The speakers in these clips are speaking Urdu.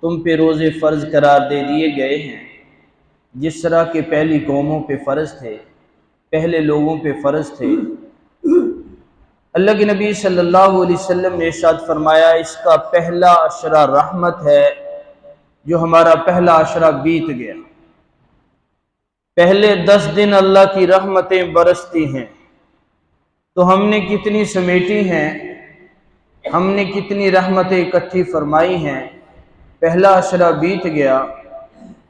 تم پہ روزے فرض قرار دے دیے گئے ہیں جس طرح کہ پہلی قوموں پہ فرض تھے، پہلے لوگوں پہ فرض تھے۔ اللہ کے نبی صلی اللہ علیہ وسلم نے ارشاد فرمایا اس کا پہلا عشرہ رحمت ہے۔ جو ہمارا پہلا عشرہ بیت گیا، پہلے 10 دن اللہ کی رحمتیں برستی ہیں، تو ہم نے کتنی سمیٹی ہیں، ہم نے کتنی رحمتیں اکٹھی فرمائی ہیں۔ پہلا عشرہ بیت گیا،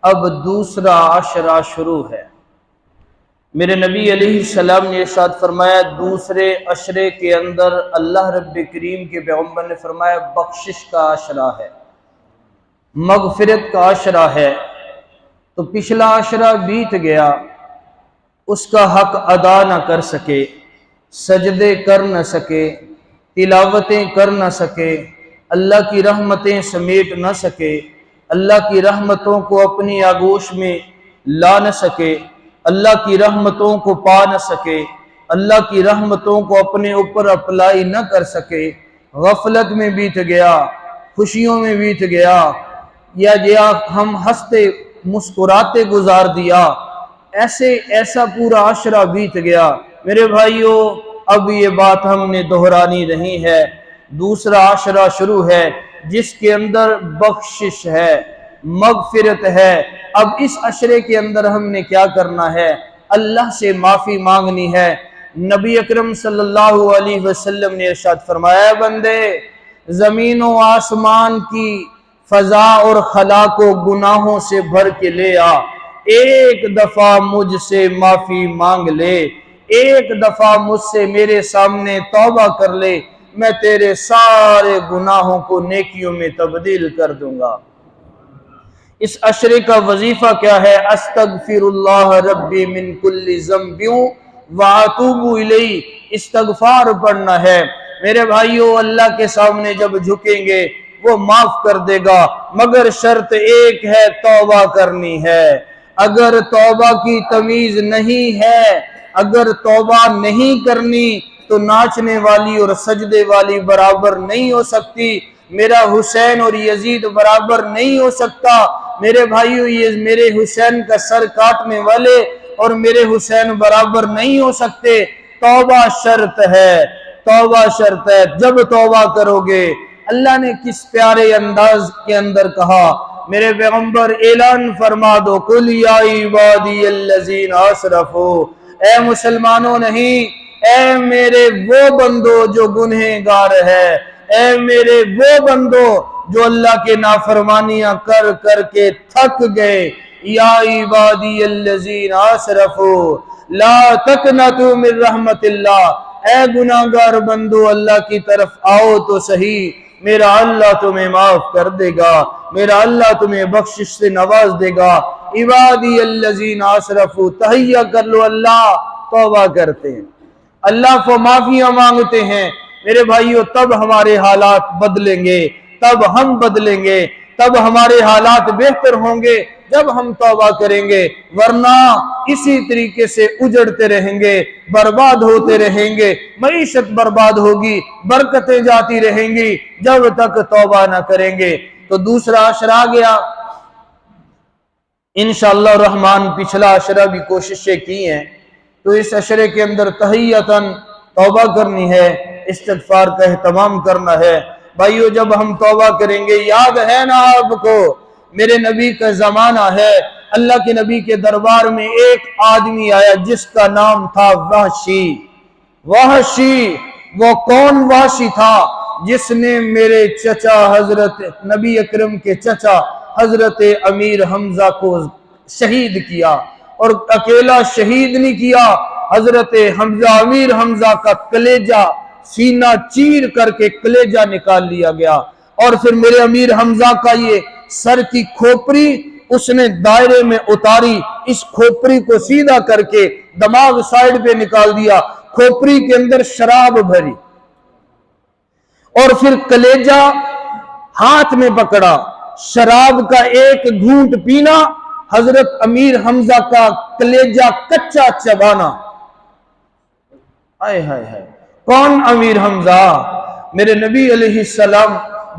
اب دوسرا عشرہ شروع ہے۔ میرے نبی علیہ السلام نے ارشاد فرمایا دوسرے عشرے کے اندر اللہ رب کریم کے پیغمبر نے فرمایا بخشش کا عشرہ ہے، مغفرت کا عشرہ ہے۔ تو پچھلا عشرہ بیت گیا، اس کا حق ادا نہ کر سکے، سجدے کر نہ سکے، تلاوتیں کر نہ سکے، اللہ کی رحمتیں سمیٹ نہ سکے، اللہ کی رحمتوں کو اپنی آغوش میں لا نہ سکے، اللہ کی رحمتوں کو پا نہ سکے، اللہ کی رحمتوں کو اپنے اوپر اپلائی نہ کر سکے، غفلت میں بیت گیا، خوشیوں میں بیت گیا، یا ہم ہنستے مسکراتے گزار دیا، ایسا پورا عشرہ بیت گیا۔ میرے بھائیوں، اب یہ بات ہم نے دہرانی نہیں ہے، دوسرا عشرہ شروع ہے جس کے اندر بخشش ہے، مغفرت ہے۔ اب اس عشرے کے اندر ہم نے کیا کرنا ہے؟ اللہ سے معافی مانگنی ہے۔ نبی اکرم صلی اللہ علیہ وسلم نے ارشاد فرمایا بندے، زمین و آسمان کی فضا اور خلا کو گناہوں سے بھر کے لے آ، ایک دفعہ مجھ سے معافی مانگ لے، ایک دفعہ مجھ سے میرے سامنے توبہ کر لے، میں تیرے سارے گناہوں کو نیکیوں میں تبدیل کر دوں گا۔ اس عشرے کا وظیفہ کیا ہے؟ استغفر اللہ ربی من کل ذنب واتوب الیہ، استغفار پڑھنا ہے۔ میرے بھائیوں، اللہ کے سامنے جب جھکیں گے وہ معاف کر دے گا، مگر شرط ایک ہے، توبہ کرنی ہے۔ اگر توبہ کی تمیز نہیں ہے، اگر توبہ نہیں کرنی تو ناچنے والی اور سجدے والی برابر نہیں ہو سکتی۔ میرا حسین اور یزید برابر نہیں ہو سکتا۔ میرے بھائیو، یہ میرے حسین کا سر کاٹنے والے اور میرے حسین برابر نہیں ہو سکتے۔ توبہ شرط ہے، توبہ شرط ہے۔ جب توبہ کرو گے، اللہ نے کس پیارے انداز کے اندر کہا، میرے پیغمبر اعلان فرما دو، قل یا عبادی الذین اسرفوا، اے مسلمانوں نہیں، اے میرے وہ بندو جو گنہگار ہے، اے میرے وہ بندو جو اللہ کے نافرمانیاں کر کر کے تھک گئے، یا عبادی الذین اسرفوا لا تقنطوا من رحمت اللہ، اے گناہگار بندو اللہ کی طرف آؤ تو صحیح، میرا اللہ تمہیں معاف کر دے گا، میرا اللہ تمہیں بخشش سے نواز دے گا۔ عبادی الذین اسرفوا، تہیہ کر لو، اللہ توبہ کرتے ہیں، اللہ کو معافیاں مانگتے ہیں۔ میرے بھائیوں، تب ہمارے حالات بدلیں گے، تب ہم بدلیں گے، تب ہمارے حالات بہتر ہوں گے جب ہم توبہ کریں گے، ورنہ اسی طریقے سے اجڑتے رہیں گے، برباد ہوتے رہیں گے، معیشت برباد ہوگی، برکتیں جاتی رہیں گی جب تک توبہ نہ کریں گے۔ تو دوسرا عشرہ آ گیا، انشاءاللہ الرحمن پچھلا عشرہ بھی کوششیں کی ہیں، تو اس عشرے کے اندر تحیتاً توبہ کرنی ہے، استغفار کا اہتمام کرنا ہے۔ بھائیو، جب ہم توبہ کریں گے، یاد ہے نا آپ کو، میرے نبی کا زمانہ ہے، اللہ کے نبی کے دربار میں ایک آدمی آیا جس کا نام تھا وحشی۔ وحشی، وہ کون وحشی تھا؟ جس نے میرے چچا حضرت نبی اکرم کے چچا حضرت امیر حمزہ کو شہید کیا، اور اکیلا شہید نہیں کیا، حضرت حمزہ امیر حمزہ کا کلیجہ سینہ چیر کر کے کلیجہ نکال لیا گیا، اور پھر میرے امیر حمزہ کا یہ سر کی کھوپڑی اس نے دائرے میں اتاری، اس کھوپڑی کو سیدھا کر کے دماغ سائیڈ پہ نکال دیا، کھوپڑی کے اندر شراب بھری، اور پھر کلیجہ ہاتھ میں پکڑا، شراب کا ایک گھونٹ پینا، حضرت امیر حمزہ کا کلیجہ کچا چبانا۔ آئے ہائے ہائے، کون امیر حمزہ؟ میرے نبی علیہ السلام